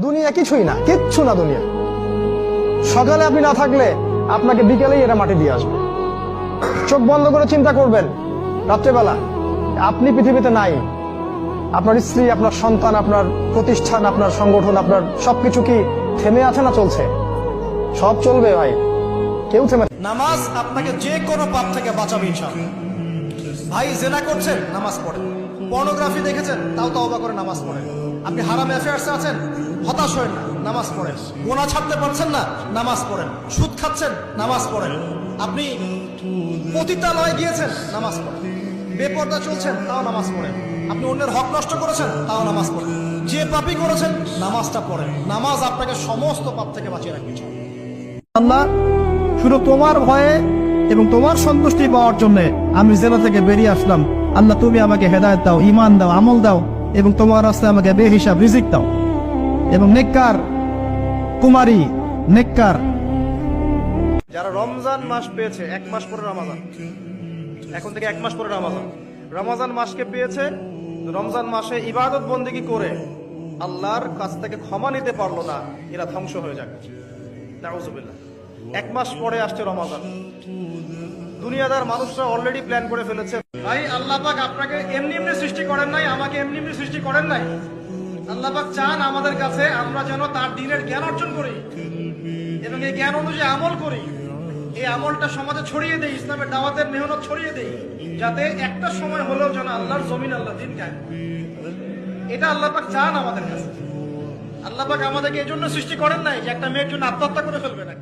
দুনিয়া কিছুই না, কিচ্ছু না দুনিয়া। সকালে আপনি না থাকলে আপনাকে বিকেলেই এরা মাটি দিয়ে আসবে। চোখ বন্ধ করে চিন্তা করবেন রাত্রেবেলা আপনি পৃথিবীতে নাই, আপনার স্ত্রী, আপনার সন্তান, আপনার প্রতিষ্ঠান, আপনার সংগঠন, আপনার সবকিছু কি থেমে আছে না চলছে? সব চলবে ভাই, কেউ থেমে। নামাজ আপনাকে যে কোনো পাপ থেকে বাঁচাবে ইনশাআল্লাহ। ভাই জেনা করছেন, নামাজ পড়েন। পর্নোগ্রাফি দেখেছেন, তাও তওবা করে নামাজ পড়েন। আপনি হারাম অ্যাফেয়ার্সে আছেন, হতাশ হয়েন না, নামাজ পড়েন। গোনা ছাড়তে পারছেন না, নামাজ পড়েন। সুদ খাচ্ছেন, নামাজ পড়েন। আপনি পতিতালয়ে গিয়েছেন, নামাজ পড়েন। বেপরদা চলছেন, তাও নামাজ পড়েন। আপনি অন্যের হক নষ্ট করেছেন, তাও নামাজ পড়েন। যে পাপই করেছেন, নামাজটা পড়েন। নামাজ আপনাকে সমস্ত পাপ থেকে বাঁচিয়ে রাখবে। আল্লাহ, শুধু তোমার ভয়ে এবং তোমার সন্তুষ্টি পাওয়ার জন্য আমি জেলা থেকে বেরিয়ে আসলাম। আল্লাহ, তুমি আমাকে হেদায়েত দাও, ঈমান দাও, আমল দাও এবং তোমার রাস্তায় আমাকে বেহিসাব রিজিক দাও। এবং নেককার কুমারী, নেককার যারা রমজান মাস পেয়েছে, 1 মাস পরে রমাজান, এখন থেকে 1 মাস পরে রমাজান, রমজান মাসকে পেয়েছে, রমজান মাসে ইবাদত বন্দেগী করে আল্লাহর কাছ থেকে ক্ষমা নিতে পারলো না, এরা ধ্বংস হয়ে যাবে। নাউজুবিল্লাহ। 1 মাস পরে আসছে রমাজান। দুনিয়াদার মানুষরা অলরেডি প্ল্যান করে ফেলেছে। ভাই আল্লাহ পাক আপনাকে এমনি এমনি সৃষ্টি করেন নাই, আমাকে এমনি এমনি সৃষ্টি করেন নাই। আল্লাহ পাক চান আমাদের কাছে আমরা যেন তার দ্বীনের জ্ঞান অর্জন করি এবং এই জ্ঞান অনুযায়ী আমল করি। এই আমলটা সমাজে ছড়িয়ে দেই, ইসলামের দাওয়াতের মেহনত ছড়িয়ে দেই, যাতে একটা সময় হলেও যেন আল্লাহর জমিন, আল্লাহ দ্বীন কায়েম। এটা আল্লাহ পাক চান আমাদের কাছে। আল্লাহ পাক আমাদেরকে এই জন্য সৃষ্টি করেন নাই যে একটা মেয়ের জন্য আত্মহত্যা করে ফেলবে না।